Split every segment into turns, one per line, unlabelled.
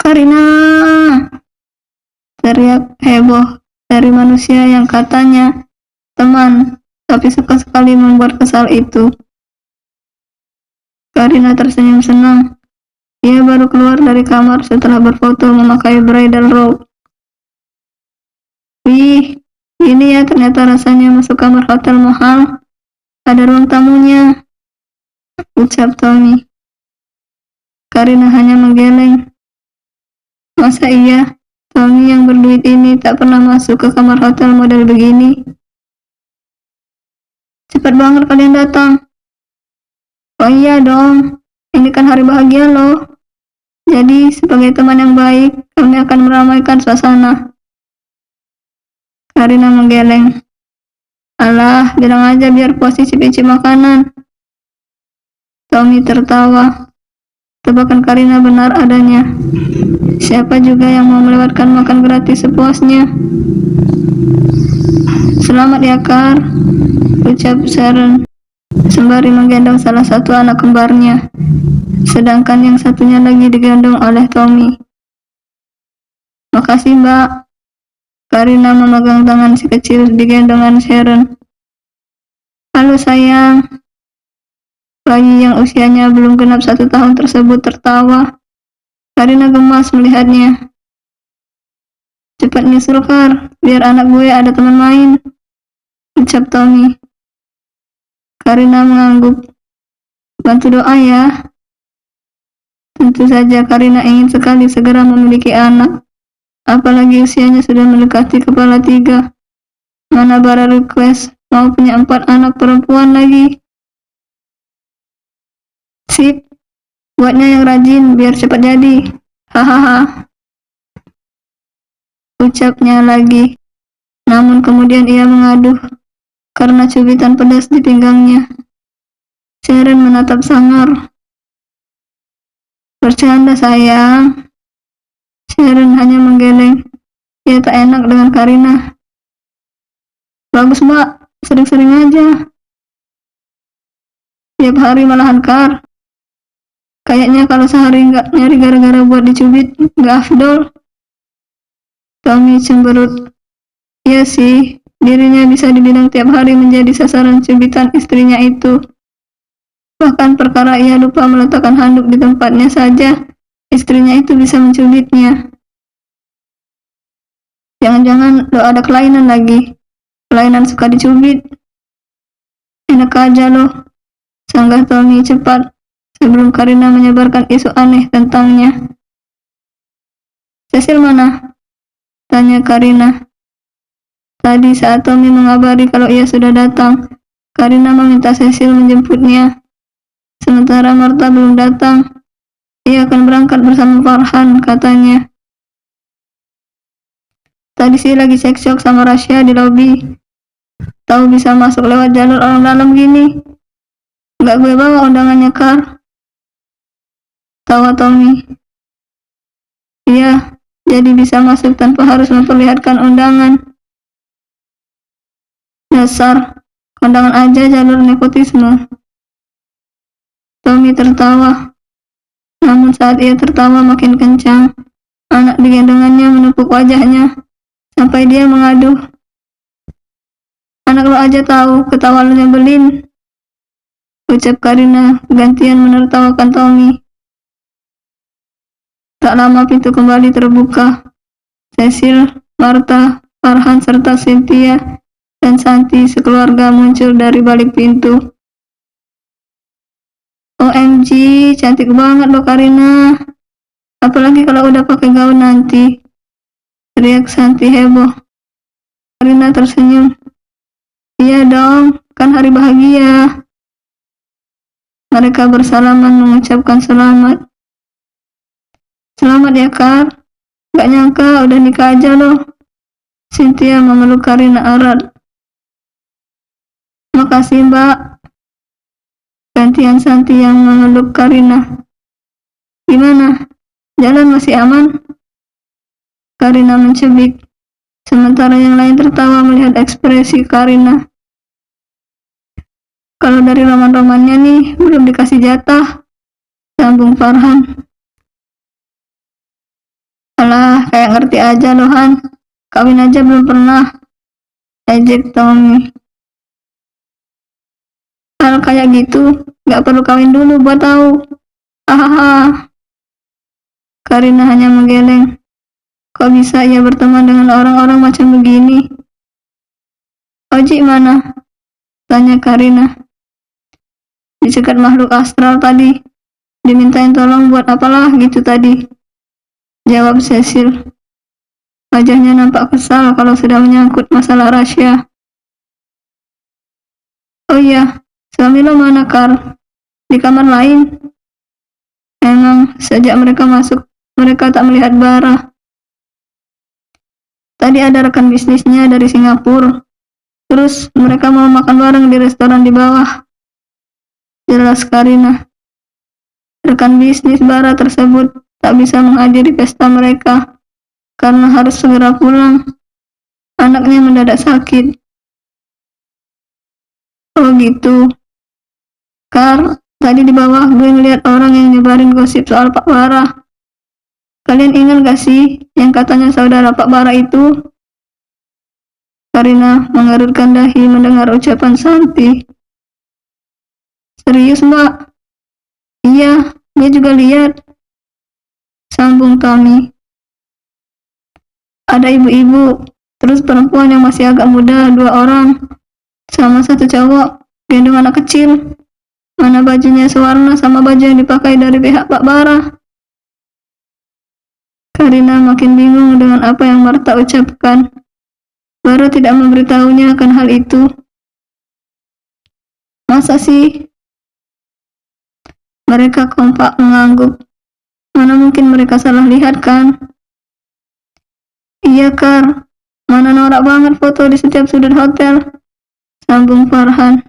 Karina! Teriak heboh dari manusia yang katanya teman, tapi suka sekali membuat kesal itu. Karina tersenyum senang. Ia baru keluar dari kamar setelah berfoto memakai bridal robe. Wih, ini ya ternyata rasanya masuk kamar hotel mahal. Ada ruang tamunya, ucap Tommy. Karina hanya menggeleng. Masa iya, Tommy yang berduit ini tak pernah masuk ke kamar hotel model begini? Cepat banget kalian datang. Oh iya dong, ini kan hari bahagia loh. Jadi sebagai teman yang baik, kami akan meramaikan suasana. Karina menggeleng. Alah, bilang aja biar puas cicip-cicip makanan. Tommy tertawa. Tebakan Karina benar adanya. Siapa juga yang mau melewatkan makan gratis sepuasnya? Selamat ya, Kar, ucap Sharon sembari menggendong salah satu anak kembarnya, sedangkan yang satunya lagi digendong oleh Tommy. Makasih, Mbak. Karina memegang tangan si kecil digendongan Sharon. Halo sayang. Bayi yang usianya belum genap 1 tahun tersebut tertawa. Karina gemas melihatnya. Cepat nyusul, Kar, biar anak gue ada teman main, ucap Tommy. Karina mengangguk. Bantu doa ya. Tentu saja Karina ingin sekali segera memiliki anak. Apalagi usianya sudah mendekati kepala 3. Mana bara request mau punya 4 anak perempuan lagi. Sip, buatnya yang rajin biar cepat jadi. Hahaha, ucapnya lagi. Namun kemudian ia mengaduh karena cubitan pedas di pinggangnya. Sharon menatap sangar. Bercanda sayang. Sharon hanya menggeleng. Ia tak enak dengan Karina. Bagus Mbak, sering-sering aja. Tiap hari malahan, Kar. Kayaknya kalau sehari nggak nyari gara-gara buat dicubit, nggak afdol. Tommy cemberut. Iya sih, dirinya bisa dibilang tiap hari menjadi sasaran cubitan istrinya itu. Bahkan perkara ia lupa meletakkan handuk di tempatnya saja, istrinya itu bisa mencubitnya. Jangan-jangan lo ada kelainan lagi. Kelainan suka dicubit. Enak aja loh, sanggah Tommy cepat sebelum Karina menyebarkan isu aneh tentangnya. Cecil mana? Tanya Karina. Tadi saat Tommy mengabari kalau ia sudah datang, Karina meminta Cecil menjemputnya. Sementara Martha belum datang. Ia akan berangkat bersama Farhan, katanya. Tadi sih lagi cekcok sama Rasya di lobi. Tahu bisa masuk lewat jalur orang dalam gini. Nggak gue bawa undangannya, Kar. Tawa Tommy. Iya, jadi bisa masuk tanpa harus memperlihatkan undangan. Dasar, kondangan aja jalur nepotisme. Tommy tertawa. Namun saat ia tertawa makin kencang, anak digendongannya menepuk wajahnya, sampai dia mengaduh. Anak lo aja tahu, ketawa lo nyebelin, ucap Karina gantian menertawakan Tommy. Tak lama pintu kembali terbuka. Cecil, Martha, Farhan serta Cynthia dan Santi sekeluarga muncul dari balik pintu. OMG, cantik banget lo Karina. Apalagi kalau udah pakai gaun nanti, teriak Santi heboh. Karina tersenyum. Iya dong, kan hari bahagia. Mereka bersalaman mengucapkan selamat. Selamat ya, Kar. Gak nyangka udah nikah aja loh. Cynthia memeluk Karina erat. Makasih, Mbak. Gantian Santi yang memeluk Karina. Gimana? Jalan masih aman? Karina mencubit. Sementara yang lain tertawa melihat ekspresi Karina. Kalau dari roman-romannya nih, belum dikasih jatah, sambung Farhan. Alah, kayak ngerti aja loh Han, kawin aja belum pernah, ejek Tommy. Hal kayak gitu gak perlu kawin dulu buat tahu. Hahaha. Karina hanya menggeleng. Kok bisa ia berteman dengan orang-orang macam begini? Oji mana? Tanya Karina. Dicegat makhluk astral tadi. Dimintain tolong buat apalah gitu tadi. Jawab Cecil. Wajahnya nampak kesal kalau sudah menyangkut masalah rahasia. Oh iya, suami lo mana, Karl? Di kamar lain? Memang, sejak mereka masuk, mereka tak melihat Bara. Tadi ada rekan bisnisnya dari Singapura. Terus mereka mau makan bareng di restoran di bawah. Jelas Karina. Rekan bisnis Bara tersebut tak bisa menghadiri pesta mereka karena harus segera pulang. Anaknya mendadak sakit. Oh gitu. Karl, tadi di bawah gue ngeliat orang yang nyebarin gosip soal Pak Bara. Kalian ingat gak sih yang katanya saudara Pak Bara itu? Karina mengerutkan dahi mendengar ucapan Santi. Serius mbak? Iya, dia juga lihat. Sambung Tommy. Ada ibu-ibu, terus perempuan yang masih agak muda 2 orang, sama 1 cowok, gendong anak kecil. Mana bajunya sewarna sama baju yang dipakai dari pihak Pak Bara. Karina makin bingung dengan apa yang Marta ucapkan. Bara tidak memberitahunya akan hal itu. Masa sih? Mereka kompak mengangguk. Mana mungkin mereka salah lihat kan? Iya Kar, mana norak banget foto di setiap sudut hotel. Sambung Farhan.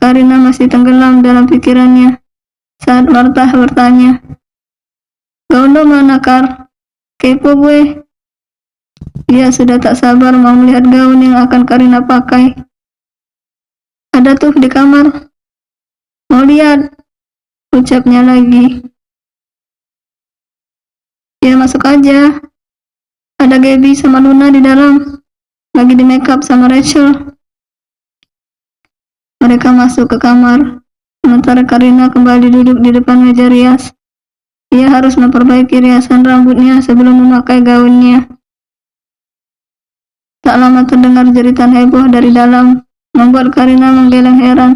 Karina masih tenggelam dalam pikirannya saat Marta bertanya, gaun lo mana Kar? Kepo gue. Dia sudah tak sabar mau melihat gaun yang akan Karina pakai. Ada tuh di kamar. Mau lihat? Ucapnya lagi. Ya masuk aja. Ada Gaby sama Luna di dalam. Lagi di make up sama Rachel. Mereka masuk ke kamar. Sementara Karina kembali duduk di depan meja rias. Ia harus memperbaiki riasan rambutnya sebelum memakai gaunnya. Tak lama terdengar jeritan heboh dari dalam, membuat Karina menggeleng heran.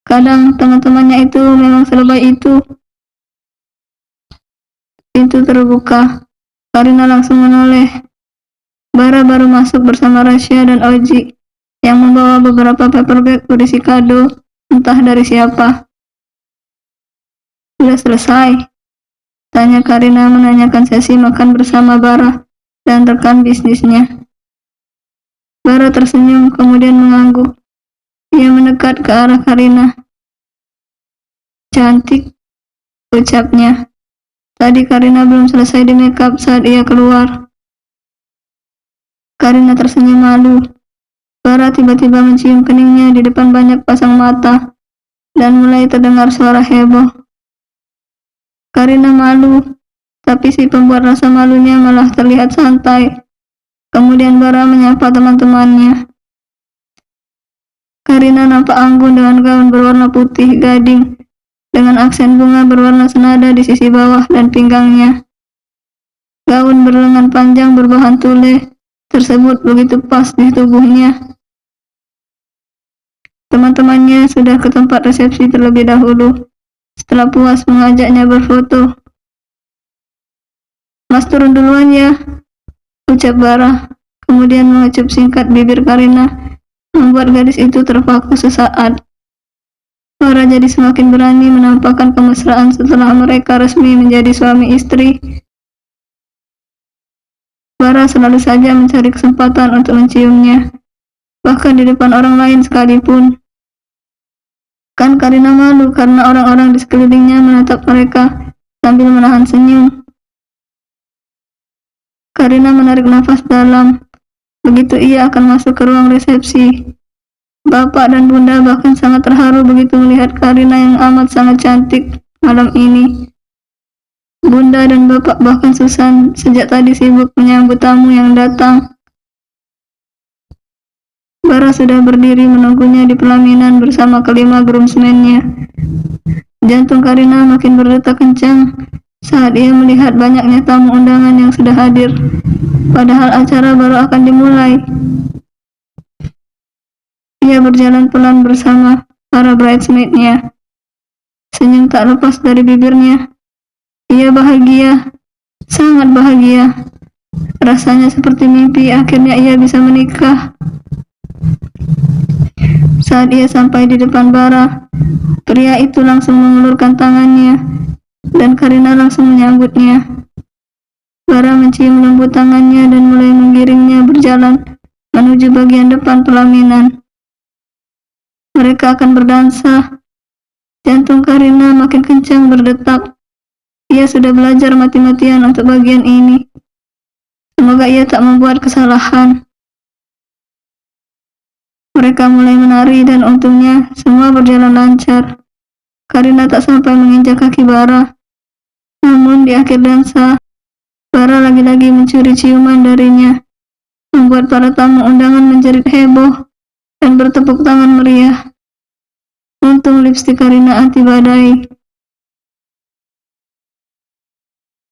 Kadang teman-temannya itu memang selebay itu. Pintu terbuka. Karina langsung menoleh. Bara baru masuk bersama Rasya dan Oji yang membawa beberapa paper bag berisi kado, entah dari siapa. Sudah selesai? Tanya Karina menanyakan sesi makan bersama Bara dan rekan bisnisnya. Bara tersenyum kemudian mengangguk. Ia mendekat ke arah Karina. Cantik, ucapnya. Tadi Karina belum selesai di make up saat ia keluar. Karina tersenyum malu. Bara tiba-tiba mencium keningnya di depan banyak pasang mata dan mulai terdengar suara heboh. Karina malu, tapi si pembuat rasa malunya malah terlihat santai. Kemudian Bara menyapa teman-temannya. Karina nampak anggun dengan gaun berwarna putih gading dengan aksen bunga berwarna senada di sisi bawah dan pinggangnya. Gaun berlengan panjang berbahan tule tersebut begitu pas di tubuhnya. Teman-temannya sudah ke tempat resepsi terlebih dahulu. Setelah puas mengajaknya berfoto. Mas turun duluan ya, ucap Bara. Kemudian mengecup singkat bibir Karina, membuat gadis itu terpaku sesaat. Bara jadi semakin berani menampakkan kemesraan setelah mereka resmi menjadi suami istri. Bara selalu saja mencari kesempatan untuk menciumnya, bahkan di depan orang lain sekalipun. Kan Karina malu karena orang-orang di sekelilingnya menatap mereka sambil menahan senyum. Karina menarik nafas dalam. Begitu ia akan masuk ke ruang resepsi. Bapak dan Bunda bahkan sangat terharu begitu melihat Karina yang amat sangat cantik malam ini. Bunda dan Bapak bahkan Susan sejak tadi sibuk menyambut tamu yang datang. Bara sudah berdiri menunggunya di pelaminan bersama kelima groomsmen-nya. Jantung Karina makin berdetak kencang saat ia melihat banyaknya tamu undangan yang sudah hadir, padahal acara baru akan dimulai. Ia berjalan pelan bersama para bridesmaid-nya. Senyum tak lepas dari bibirnya. Ia bahagia, sangat bahagia. Rasanya seperti mimpi akhirnya ia bisa menikah. Saat ia sampai di depan Bara, pria itu langsung mengulurkan tangannya dan Karina langsung menyambutnya. Bara mencium lembut tangannya dan mulai menggiringnya berjalan menuju bagian depan pelaminan. Mereka akan berdansa. Jantung Karina makin kencang berdetak. Ia sudah belajar mati-matian untuk bagian ini. Semoga ia tak membuat kesalahan. Mereka mulai menari dan untungnya semua berjalan lancar. Karina tak sampai menginjak kaki Bara. Namun di akhir dansa, Bara lagi-lagi mencuri ciuman darinya, membuat para tamu undangan menjerit heboh dan bertepuk tangan meriah. Untung lipstik Karina anti badai.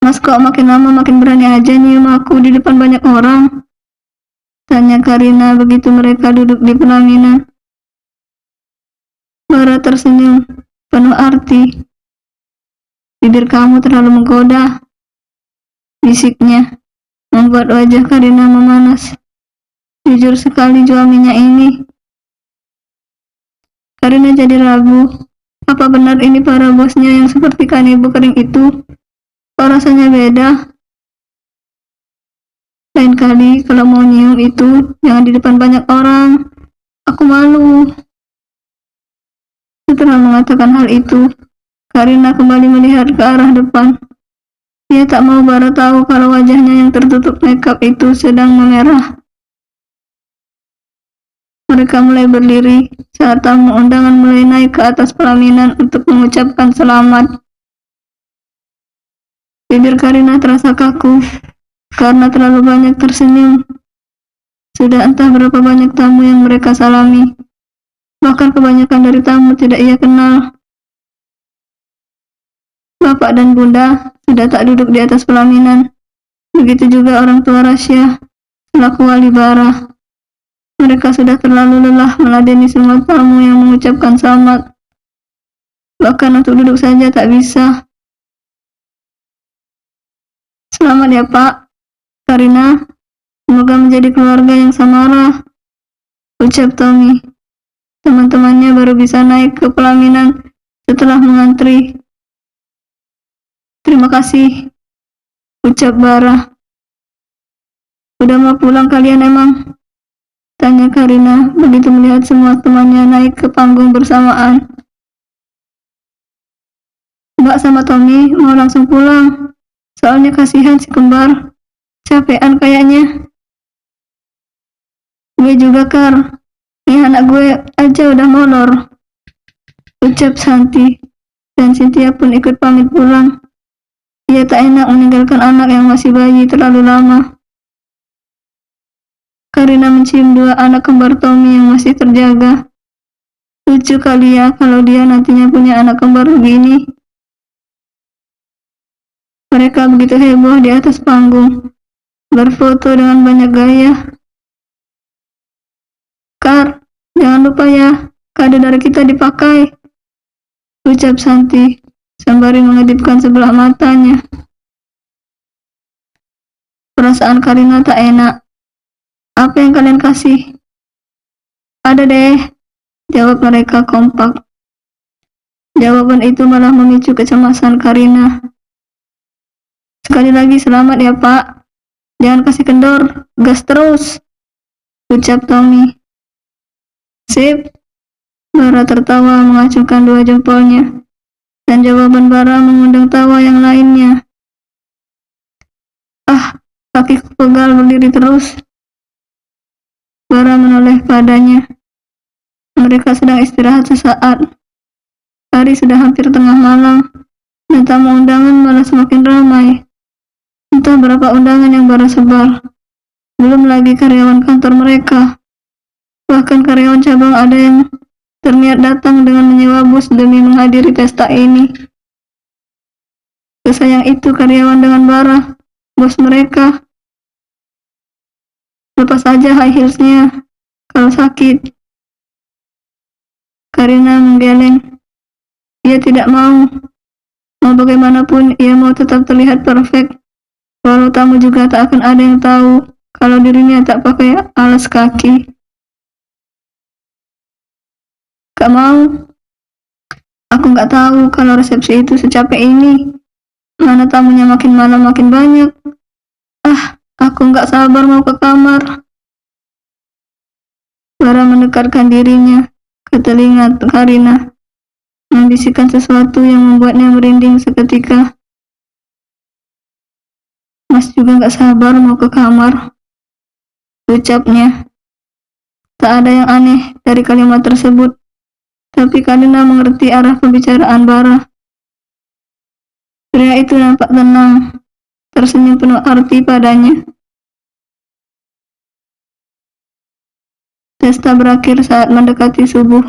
Mas kok makin lama makin berani aja nyium aku di depan banyak orang? Tanya Karina begitu mereka duduk di pelaminan. Bara tersenyum, penuh arti. Bibir kamu terlalu menggoda, bisiknya, membuat wajah Karina memanas. Jujur sekali jual minyak ini. Karina jadi ragu, apa benar ini para bosnya yang seperti kanebo kering itu? Kok rasanya beda? Lain kali kalau mau nyium itu jangan di depan banyak orang. Aku malu. Setelah mengatakan hal itu, Karina kembali melihat ke arah depan. Dia tak mau Bara tahu kalau wajahnya yang tertutup makeup itu sedang memerah. Mereka mulai berdiri saat tamu undangan mulai naik ke atas pelaminan untuk mengucapkan selamat. Bibir Karina terasa kaku karena terlalu banyak tersenyum. Sudah entah berapa banyak tamu yang mereka salami. Bahkan kebanyakan dari tamu tidak ia kenal. Bapak dan Bunda sudah tak duduk di atas pelaminan. Begitu juga orang tua Rasya selaku wali Bara. Mereka sudah terlalu lelah meladeni semua tamu yang mengucapkan selamat. Bahkan untuk duduk saja tak bisa. Selamat ya Pak, Karina. Semoga menjadi keluarga yang samara, ucap Tommy. Teman-temannya baru bisa naik ke pelaminan setelah mengantri. Terima kasih, ucap Bara. Udah mau pulang kalian emang? Tanya Karina begitu melihat semua temannya naik ke panggung bersamaan. Mbak sama Tommy mau langsung pulang. Soalnya kasihan si kembar. Capean kayaknya. Gue juga Kar. Nih anak gue aja udah molor, ucap Santi. Dan Cynthia pun ikut pamit pulang. Ia tak enak meninggalkan anak yang masih bayi terlalu lama. Karina mencium dua anak kembar Tommy yang masih terjaga. Lucu kali ya kalau dia nantinya punya anak kembar begini. Mereka begitu heboh di atas panggung, berfoto dengan banyak gaya. Kar, jangan lupa ya, kado dari kita dipakai, ucap Santi, sembari mengedipkan sebelah matanya. Perasaan Karina tak enak. Apa yang kalian kasih? Ada deh, jawab mereka kompak. Jawaban itu malah memicu kecemasan Karina. Sekali lagi selamat ya Pak. Jangan kasih kendor, gas terus, ucap Tommy. Sip. Bara tertawa mengacungkan dua jempolnya. Dan jawaban Bara mengundang tawa yang lainnya. Ah, kakiku pegal berdiri terus. Bara menoleh padanya. Mereka sedang istirahat sesaat. Hari sudah hampir tengah malam. Dan tamu undangan malah semakin ramai. Entah berapa undangan yang baru sebar. Belum lagi karyawan kantor mereka. Bahkan karyawan cabang ada yang terniat datang dengan menyewa bus demi menghadiri pesta ini. Sesayang itu karyawan dengan bara, bos mereka. Lepas saja high heelsnya kalau sakit. Karina menggeleng. Ia tidak mau. Mau bagaimanapun, ia mau tetap terlihat perfect. Walau tamu juga tak akan ada yang tahu kalau dirinya tak pakai alas kaki. Gak mau. Aku gak tahu kalau resepsi itu secapek ini. Mana tamunya makin malam makin banyak. Aku gak sabar mau ke kamar. Bara mendekatkan dirinya ke telinga Karina, membisikkan sesuatu yang membuatnya merinding seketika. Mas juga gak sabar mau ke kamar, ucapnya. Tak ada yang aneh dari kalimat tersebut, tapi Karina mengerti arah pembicaraan Bara. Pria itu nampak tenang, tersenyum penuh arti padanya. Pesta berakhir saat mendekati subuh.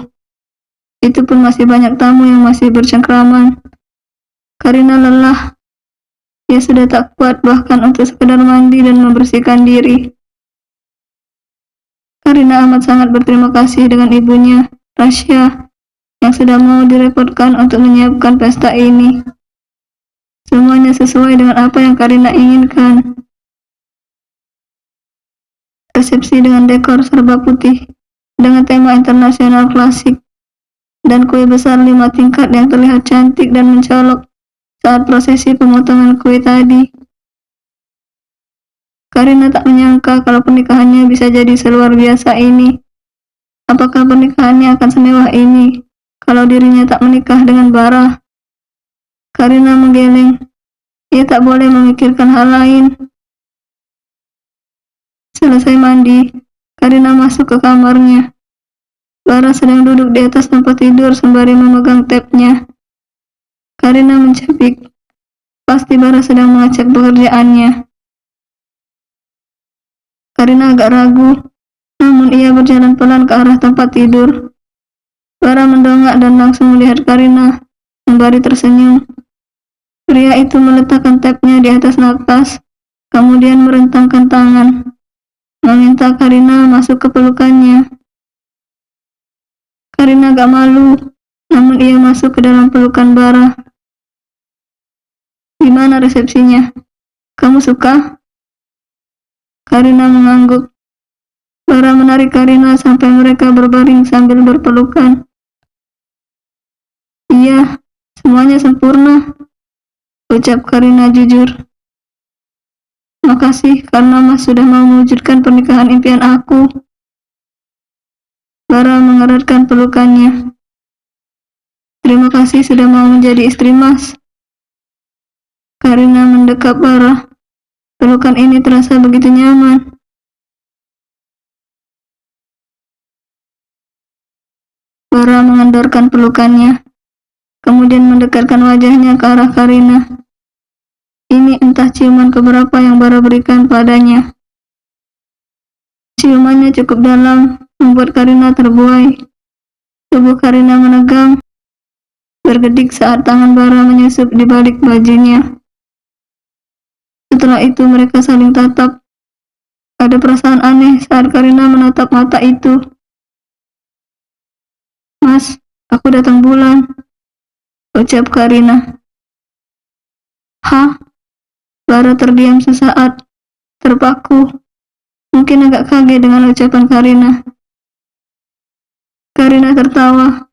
Itu pun masih banyak tamu yang masih bercengkraman. Karina lelah. Ia sudah tak kuat bahkan untuk sekedar mandi dan membersihkan diri. Karina amat sangat berterima kasih dengan ibunya, Rasya, yang sudah mau direpotkan untuk menyiapkan pesta ini. Semuanya sesuai dengan apa yang Karina inginkan. Resepsi dengan dekor serba putih, dengan tema internasional klasik, dan kue besar 5 tingkat yang terlihat cantik dan mencolok saat prosesi pemotongan kue tadi. Karina tak menyangka kalau pernikahannya bisa jadi seluar biasa ini. Apakah pernikahannya akan semewah ini kalau dirinya tak menikah dengan Bara? Karina menggeleng. Ia tak boleh memikirkan hal lain. Selesai mandi, Karina masuk ke kamarnya. Bara sedang duduk di atas tempat tidur sembari memegang tabnya. Karina mencapik. Pasti Bara sedang mengecek pekerjaannya. Karina agak ragu, namun ia berjalan pelan ke arah tempat tidur. Bara mendongak dan langsung melihat Karina, sembari tersenyum. Pria itu meletakkan tabnya di atas napas, kemudian merentangkan tangan, meminta Karina masuk ke pelukannya. Karina agak malu, namun ia masuk ke dalam pelukan Bara. Gimana resepsinya? Kamu suka? Karina mengangguk. Bara menarik Karina sampai mereka berbaring sambil berpelukan. Iya, semuanya sempurna, ucap Karina jujur. Makasih karena Mas sudah mau mewujudkan pernikahan impian aku. Bara mengeratkan pelukannya. Terima kasih sudah mau menjadi istri Mas. Karina mendekap Bara. Pelukan ini terasa begitu nyaman. Bara mengendorkan pelukannya, kemudian mendekatkan wajahnya ke arah Karina. Ini entah ciuman keberapa yang Bara berikan padanya. Ciumannya cukup dalam, membuat Karina terbuai. Tubuh Karina menegang, bergedik saat tangan Bara menyusup di balik bajunya. Setelah itu mereka saling tatap. Ada perasaan aneh saat Karina menatap mata itu. Mas, aku datang bulan, ucap Karina. Hah? Bara terdiam sesaat, terpaku, mungkin agak kaget dengan ucapan Karina. Karina tertawa.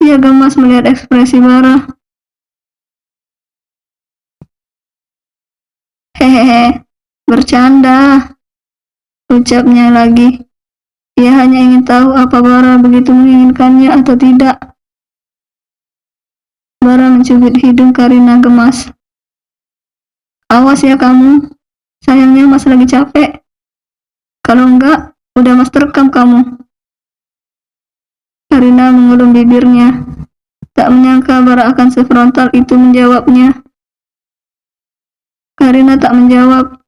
Ia gemas melihat ekspresi Bara. Hehehe, bercanda, ucapnya lagi. Ia hanya ingin tahu apa Bara begitu menginginkannya atau tidak. Bara mencubit hidung Karina gemas. Awas ya kamu, sayangnya Mas lagi capek. Kalau enggak, udah Mas terekam kamu. Karina mengulum bibirnya, Tak menyangka Bara akan sefrontal itu menjawabnya. Karina tak menjawab.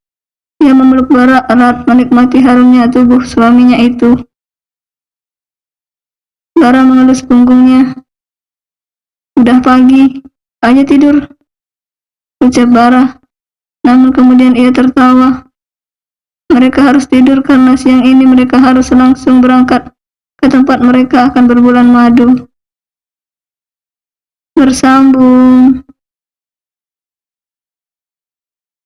Ia memeluk Bara erat, menikmati harumnya tubuh suaminya itu. Bara mengelus punggungnya. Udah pagi, ayo tidur, ucap Bara. Namun kemudian ia tertawa. Mereka harus tidur karena siang ini mereka harus langsung berangkat ke tempat mereka akan berbulan madu. Bersambung.